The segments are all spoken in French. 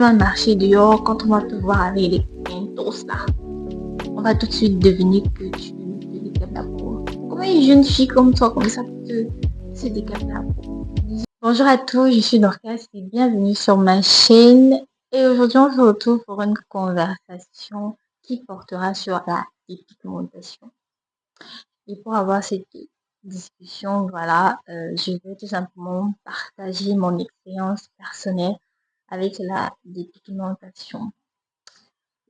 Dans le marché dehors, quand on va te voir avec les pintos là, on va tout de suite deviner que tu te décapes la peau. Comment une jeune fille comme toi, comme ça, peut se décaper la peau? Bonjour à tous, je suis Dorcas et bienvenue sur ma chaîne. Et aujourd'hui, on se retrouve pour une conversation qui portera sur la dépigmentation. Et pour avoir cette discussion, voilà, je vais tout simplement partager mon expérience personnelle avec la dépigmentation.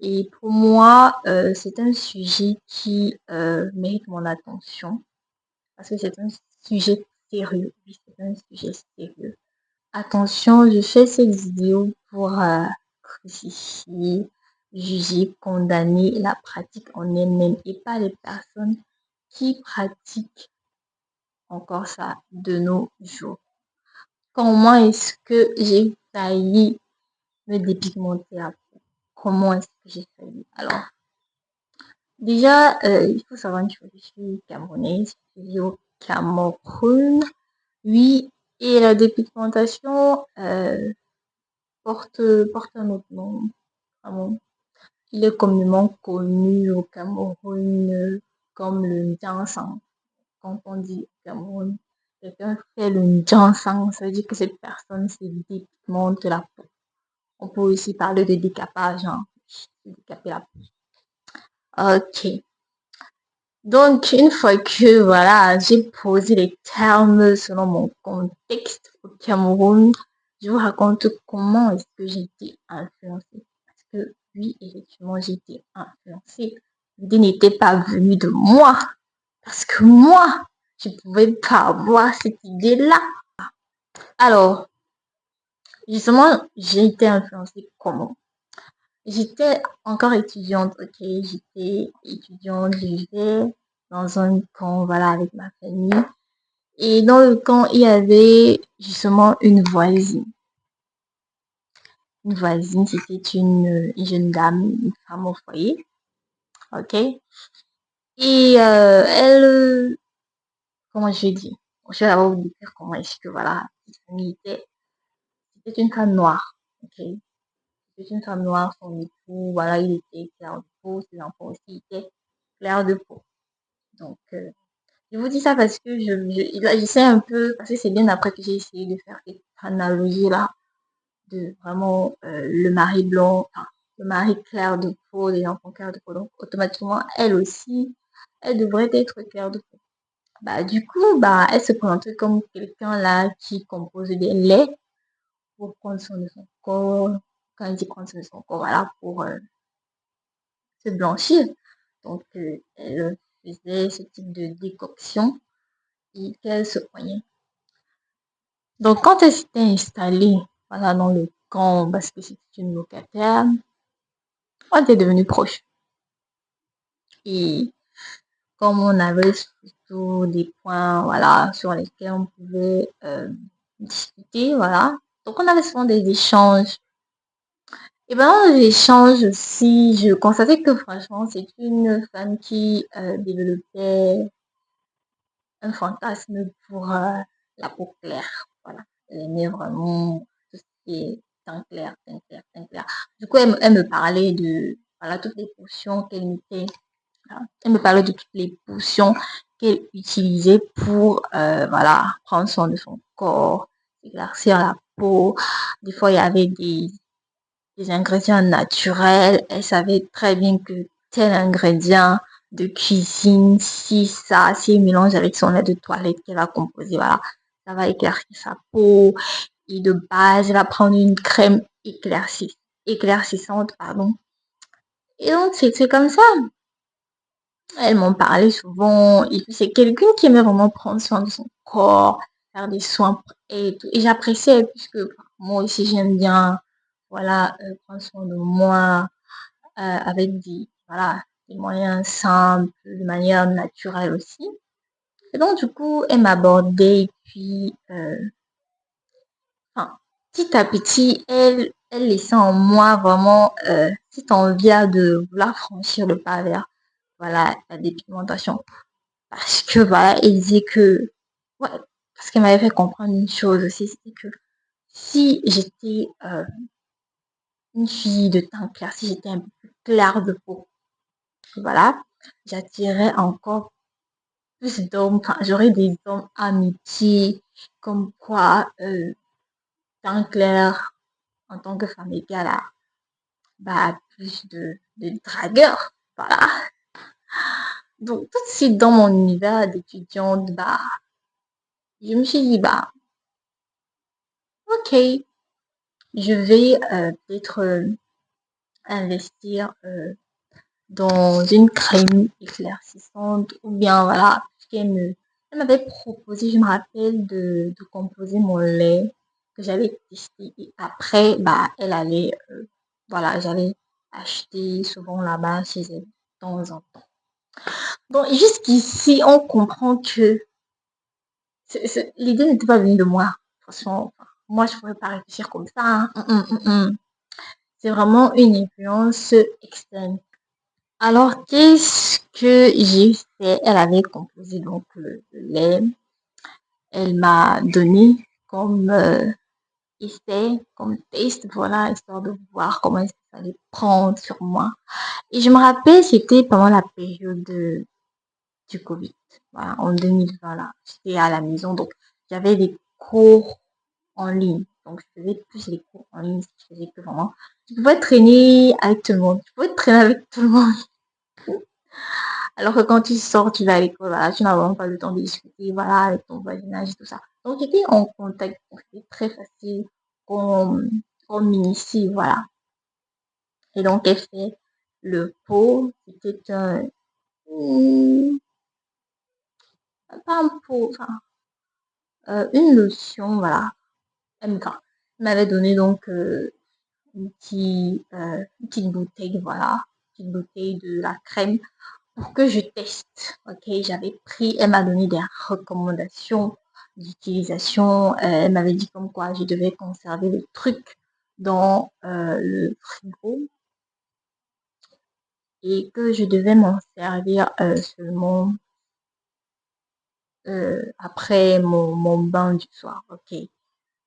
Et pour moi, c'est un sujet qui mérite mon attention parce que c'est un sujet sérieux. Oui, c'est un sujet sérieux. Attention, je fais cette vidéo pour crucifier, juger, condamner la pratique en elle-même et pas les personnes qui pratiquent encore ça de nos jours. Comment est-ce que j'ai failli me dépigmenter la peau? Comment est-ce que j'ai failli? Alors, déjà, il faut savoir une chose, je suis camerounaise, je vis au Cameroun. Oui, et la dépigmentation porte un autre nom. Vraiment. Il est communément connu au Cameroun comme le Ndiansang. Quand on dit Cameroun, quelqu'un fait le Ndiansang, ça veut dire que cette personne se dépigmente la peau. On peut aussi parler de décapage, hein, décaper la peau. Ok. Donc, une fois que voilà, j'ai posé les termes selon mon contexte au Cameroun, je vous raconte comment est-ce que j'ai été influencée. Parce que oui, effectivement, j'ai été influencée. L'idée n'était pas venue de moi. Parce que moi, je ne pouvais pas avoir cette idée-là. Alors, justement, j'ai été influencée comment? J'étais encore étudiante, ok, j'étais étudiante, je vivais dans un camp, voilà, avec ma famille. Et dans le camp, il y avait justement une voisine. Une voisine, c'était une jeune dame, une femme au foyer, ok. Et elle, comment je vais dire? Je vais d'abord vous dire comment est-ce que, voilà, cette famille était. C'était une femme noire, ok. C'était une femme noire, son époux, voilà, il était clair de peau, ses enfants aussi étaient clairs de peau. Donc, je vous dis ça parce que je sais un peu, parce que c'est bien après que j'ai essayé de faire cette analogie-là, de vraiment le mari blanc, enfin, le mari clair de peau, les enfants clairs de peau. Donc, automatiquement, elle aussi, elle devrait être claire de peau. Bah, du coup, bah, elle se présentait comme quelqu'un là qui compose des laits pour prendre soin de son corps. Quand il dit prendre soin de son corps, voilà, pour se blanchir. Donc, elle faisait ce type de décoction et qu'elle se poignait. Donc, quand elle s'était installée, voilà, dans le camp, parce que c'était une locataire, on était devenus proches. Et comme on avait surtout des points, voilà, sur lesquels on pouvait discuter, voilà. Donc, on avait souvent des échanges. Et pendant les échanges aussi, je constatais que franchement, c'est une femme qui développait un fantasme pour la peau claire. Voilà. Elle aimait vraiment tout ce qui est teint clair, teint clair, teint clair. Du coup, elle me parlait de voilà, toutes les potions qu'elle mettait. Voilà. Elle me parlait de toutes les potions qu'elle utilisait pour voilà, prendre soin de son corps, éclaircir la peau. Des fois, il y avait des ingrédients naturels. Elle savait très bien que tel ingrédient de cuisine, si ça, si elle mélange avec son lait de toilette qu'elle va composer, voilà, ça va éclaircir sa peau. Et de base, elle va prendre une crème éclaircissante, pardon. Et donc, c'est comme ça. Elles m'ont parlé souvent. Et puis, c'est quelqu'un qui aimait vraiment prendre soin de son corps, faire des soins et tout. Et j'appréciais puisque moi aussi, j'aime bien, voilà, prendre soin de moi avec voilà, des moyens simples, de manière naturelle aussi. Et donc, du coup, elle m'abordait et puis, enfin, petit à petit, elle laissait en moi vraiment cette envie de vouloir franchir le pas vers voilà, la dépigmentation. Parce que voilà, elle disait que, ouais, parce qu'elle m'avait fait comprendre une chose aussi, c'était que si j'étais une fille de teint clair, si j'étais un peu plus claire de peau, voilà, j'attirerais encore plus d'hommes, enfin, j'aurais des hommes amitiés, comme quoi, teint clair, en tant que femme égale à, bah, plus de dragueurs, voilà. Donc, tout de suite dans mon univers d'étudiante, bah, je me suis dit, bah, ok, je vais peut-être investir dans une crème éclaircissante ou bien voilà, elle m'avait proposé, je me rappelle, de composer mon lait que j'allais tester et après, bah, elle allait, voilà, j'allais acheter souvent là-bas chez elle de temps en temps. Donc, jusqu'ici, on comprend que l'idée n'était pas venue de moi. Franchement, moi, je ne pourrais pas réfléchir comme ça, hein. C'est vraiment une influence externe. Alors, qu'est-ce que j'ai fait? Elle avait composé donc le lait. Elle m'a donné comme essai, comme test, voilà, histoire de voir comment ça allait prendre sur moi. Et je me rappelle, c'était pendant la période du Covid. Voilà, en 2020, là. J'étais à la maison, donc j'avais des cours en ligne. Donc, je faisais plus les cours en ligne, je faisais que vraiment. Tu pouvais traîner avec tout le monde. Tu pouvais traîner avec tout le monde. Alors que quand tu sors, tu vas à l'école, voilà, tu n'as vraiment pas le temps de discuter, voilà, avec ton voisinage et tout ça. Donc, j'étais en contact, donc c'était très facile qu'on m'initie, voilà. Et donc, elle fait le pot, c'était pas un pot, enfin, une lotion, voilà. Elle m'avait donné donc une petite bouteille, voilà, une petite bouteille de la crème pour que je teste. Ok, j'avais pris, elle m'a donné des recommandations d'utilisation. Elle m'avait dit comme quoi je devais conserver le truc dans le frigo et que je devais m'en servir seulement après mon bain du soir. Ok,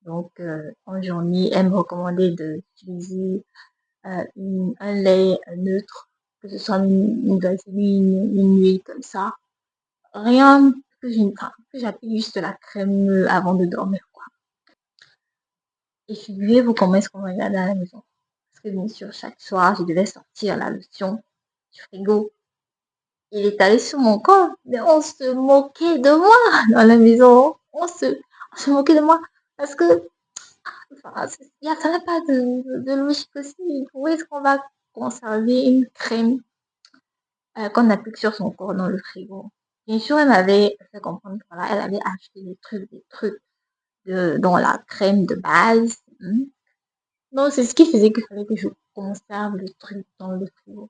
donc en journée, elle me recommandait d'utiliser un lait neutre, que ce soit une vaseline, une huile comme ça. Rien que j'applique juste la crème avant de dormir, quoi. Et figurez-vous comment est-ce qu'on regardait à la maison. Parce que bien sûr, chaque soir, je devais sortir la lotion du frigo. Il est allé sur mon corps, mais on se moquait de moi dans la maison. On se moquait de moi. Parce que enfin, ça n'a pas de logique aussi. Où est-ce qu'on va conserver une crème qu'on applique sur son corps dans le frigo? Bien sûr, elle m'avait fait comprendre que voilà, elle avait acheté des trucs dans la crème de base. Donc, c'est ce qui faisait qu'il fallait que je conserve le truc dans le frigo.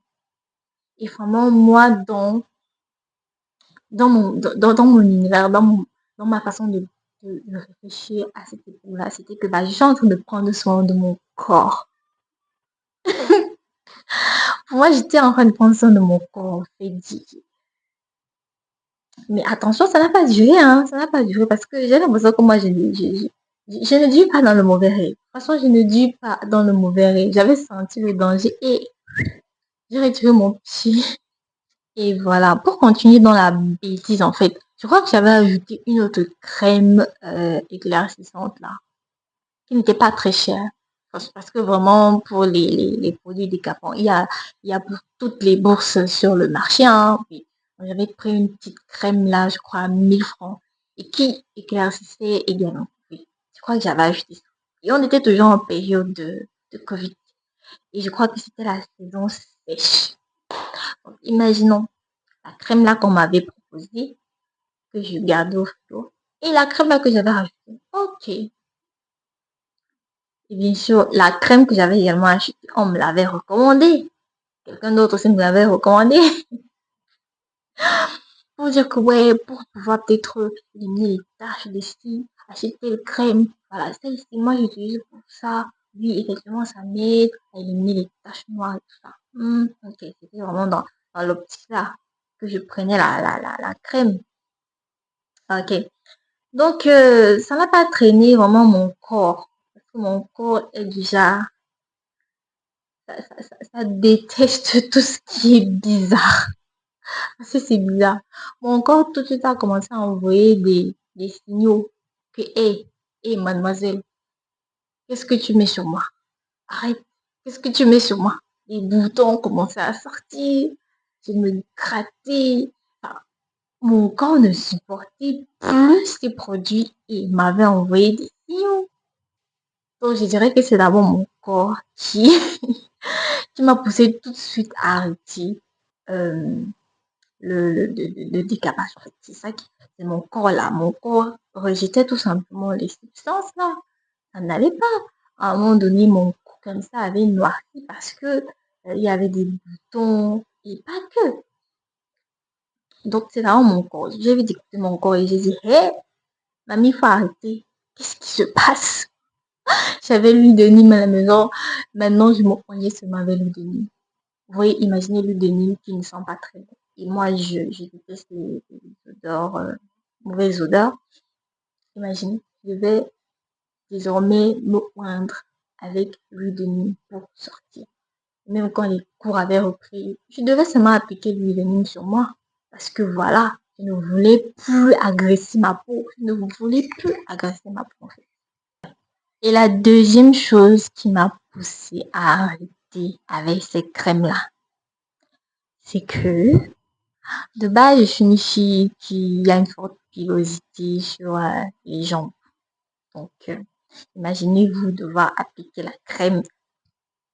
Et vraiment, moi, dans mon univers, dans ma façon de réfléchir à cette époque-là, c'était que bah, je suis en train de prendre soin de mon corps. Pour moi, j'étais en train de prendre soin de mon corps, en fait. Mais attention, ça n'a pas duré, hein. Ça n'a pas duré parce que j'ai l'impression que moi, je ne dis pas dans le mauvais rêve. Franchement, je ne dis pas dans le mauvais rêve. J'avais senti le danger et j'ai retiré mon pied. Et voilà, pour continuer dans la bêtise, en fait, je crois que j'avais ajouté une autre crème éclaircissante là, qui n'était pas très chère. Parce que vraiment, pour les produits décapants, il y a pour toutes les bourses sur le marché, hein. Puis, j'avais pris une petite crème là, je crois, à 1000 francs, et qui éclaircissait également. Oui, je crois que j'avais ajouté ça. Et on était toujours en période de Covid. Et je crois que c'était la saison sèche. Donc, imaginons la crème là qu'on m'avait proposée, que je gardais au frigo, et la crème là que j'avais rajoutée. Ok. Et bien sûr, la crème que j'avais également achetée, on me l'avait recommandée. Quelqu'un d'autre aussi me l'avait recommandée. Pour dire que ouais, pour pouvoir peut-être éliminer les taches des cils, acheter le crème. Voilà, celle-ci, moi j'utilise pour ça. Oui, effectivement, ça m'aide à éliminer les taches noires et tout ça. Ok, c'était vraiment dans l'optique là que je prenais la crème. Ok. Donc, ça n'a pas traîné vraiment mon corps. Parce que mon corps est déjà ça déteste tout ce qui est bizarre. Parce que c'est bizarre. Mon corps tout de suite a commencé à envoyer des signaux que, hé, mademoiselle, qu'est-ce que tu mets sur moi? Arrête, qu'est-ce que tu mets sur moi? Les boutons commençaient à sortir, je me grattais. Enfin, mon corps ne supportait plus ces produits et m'avait envoyé des signaux. Donc, je dirais que c'est d'abord mon corps qui m'a poussé tout de suite à arrêter euh, le décapage. En fait, c'est ça qui, c'est mon corps là. Mon corps rejetait tout simplement les substances là. Ça n'allait pas. À un moment donné, mon cou comme ça avait noirci parce que il y avait des boutons et pas que. Donc, c'est là mon corps. J'ai vu d'écouter mon corps et j'ai dit, hé, mamie, il faut arrêter. Qu'est-ce qui se passe? J'avais l'huile de Nîmes à la maison. Maintenant, je me poignais seulement avec l'huile de Nîmes. Vous voyez, imaginez l'huile de Nîmes qui ne sent pas très bon. Et moi, je déteste les odeurs, mauvaises odeurs. Imaginez, je vais désormais me oindre avec l'huile de Nîmes pour sortir. Même quand les cours avaient repris, je devais seulement appliquer l'huile de Nîmes sur moi. Parce que voilà, je ne voulais plus agresser ma peau. Je ne voulais plus agresser ma peau, en fait. Et la deuxième chose qui m'a poussée à arrêter avec ces crèmes-là, c'est que de base, je suis une fille qui a une forte pilosité sur les jambes. Donc, imaginez-vous devoir appliquer la crème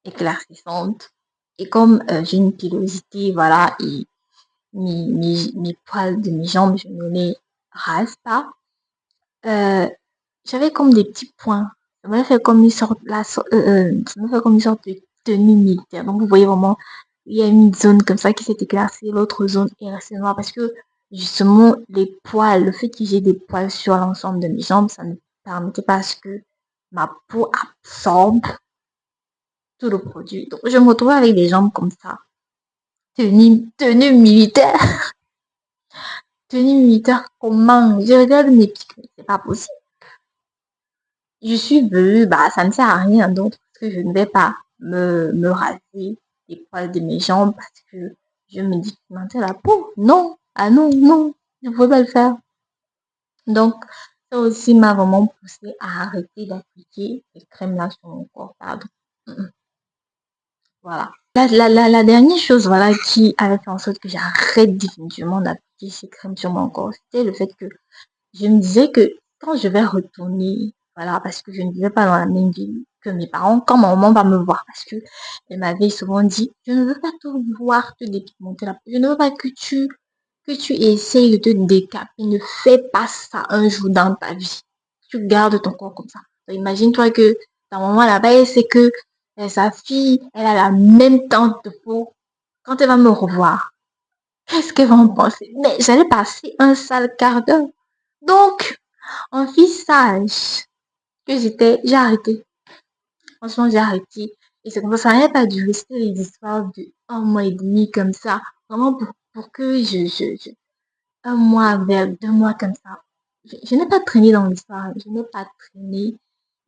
éclaircissante. Et comme j'ai une pilosité, voilà, et mes poils de mes jambes, je ne les rase pas. J'avais comme des petits points. Ça m'a fait comme une sorte, ça m'a fait comme une sorte de tenue militaire. Donc, vous voyez vraiment, il y a une zone comme ça qui s'est éclaircie, l'autre zone est restée noire parce que, justement, les poils, le fait que j'ai des poils sur l'ensemble de mes jambes, ça ne permettait pas à ce que ma peau absorbe tout le produit. Donc, je me retrouvais avec des jambes comme ça. Tenue militaire. Tenue militaire, comment? Je regarde mes pieds, c'est pas possible. Je suis venue, bah, ça ne sert à rien d'autre parce que je ne vais pas me raser les poils de mes jambes parce que je me dis pigmenter la peau. Non, ah non, non, je ne pouvais pas le faire. Donc, ça aussi m'a vraiment poussé à arrêter d'appliquer ces crèmes-là sur mon corps. Pardon. Voilà. La dernière chose, voilà, qui avait fait en sorte que j'arrête définitivement d'appliquer ces crèmes sur mon corps, c'était le fait que je me disais que quand je vais retourner, voilà, parce que je ne vivais pas dans la même ville que mes parents, quand ma maman va me voir, parce que elle m'avait souvent dit, je ne veux pas te voir te dépigmenter la peau, je ne veux pas que tu essayes de te décaper, ne fais pas ça un jour dans ta vie. Tu gardes ton corps comme ça. Imagine-toi que ta maman là-bas, elle sait que sa fille, elle a la même teinte de peau. Quand elle va me revoir, qu'est-ce qu'elle va en penser? Mais j'allais passer un sale quart d'heure. Donc, en fille sage que j'étais, j'ai arrêté. Franchement, j'ai arrêté. Et c'est comme ça n'avait pas duré. C'était les histoires de un mois et demi comme ça. Vraiment pour que un mois vers 2 mois comme ça. Je n'ai pas traîné dans l'histoire. Je n'ai pas traîné.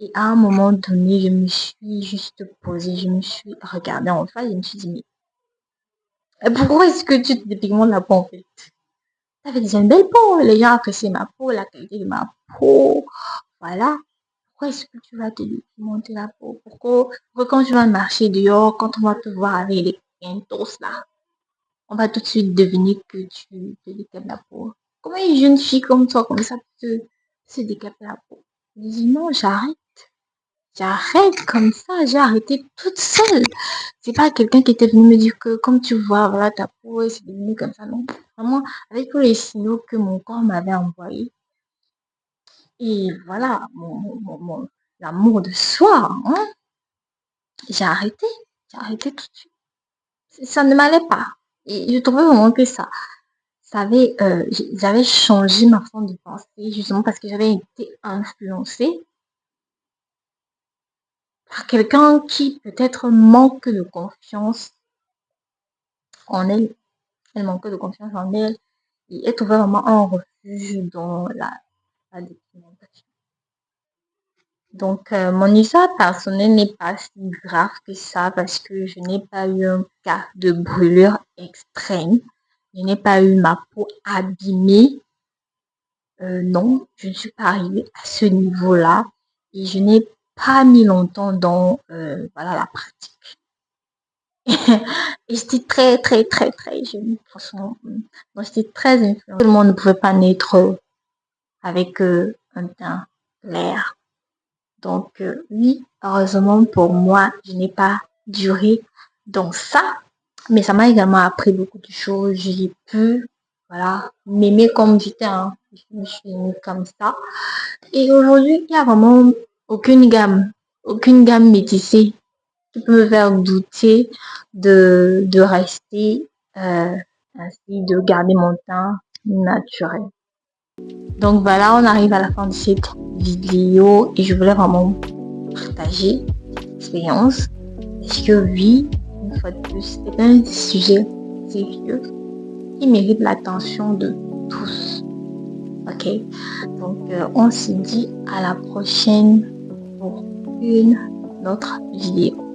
Et à un moment donné, je me suis juste posée. Je me suis regardée en face. Je me suis dit, mais pourquoi est-ce que tu te dépigmentes la peau en fait? Ça fait déjà une belle peau. Les gens apprécient ma peau, la qualité de ma peau. Voilà. Pourquoi est-ce que tu vas te monter la peau? Pourquoi quand tu vas marcher dehors, quand on va te voir avec les pintos là, on va tout de suite deviner que tu te décapes la peau. Comment une jeune fille comme toi, comme ça, peut se décaper la peau? Je dis non, j'arrête. J'arrête comme ça, j'ai arrêté toute seule. C'est pas quelqu'un qui était venu me dire que, comme tu vois, voilà, ta peau, c'est devenu comme ça, non. Vraiment, avec tous les signaux que mon corps m'avait envoyés. Et voilà, l'amour de soi, hein. J'ai arrêté. J'ai arrêté tout de suite. Ça ne m'allait pas. Et je trouvais vraiment que j'avais changé ma façon de penser, justement parce que j'avais été influencée par quelqu'un qui peut-être manque de confiance en elle. Elle manquait de confiance en elle et elle trouvait vraiment un refuge dans la documentation. Donc, mon histoire personnelle n'est pas si grave que ça parce que je n'ai pas eu un cas de brûlure extrême. Je n'ai pas eu ma peau abîmée. Non, je ne suis pas arrivée à ce niveau-là et je n'ai pas mis longtemps dans voilà, la pratique. Et j'étais très, très, très, très jeune, franchement. Donc, j'étais très influente. Tout le monde ne pouvait pas naître avec un teint clair. Donc, oui, heureusement pour moi, je n'ai pas duré dans ça. Mais ça m'a également appris beaucoup de choses. J'ai pu, voilà, m'aimer comme j'étais. Hein. Je me suis aimée comme ça. Et aujourd'hui, il n'y a vraiment aucune gamme métissée qui peut me faire douter de rester ainsi, de garder mon teint naturel. Donc voilà, on arrive à la fin de cette vidéo et je voulais vraiment partager cette expérience. Parce que oui, une fois de plus, c'est un sujet sérieux qui mérite l'attention de tous. Ok? Donc on se dit à la prochaine pour une autre vidéo.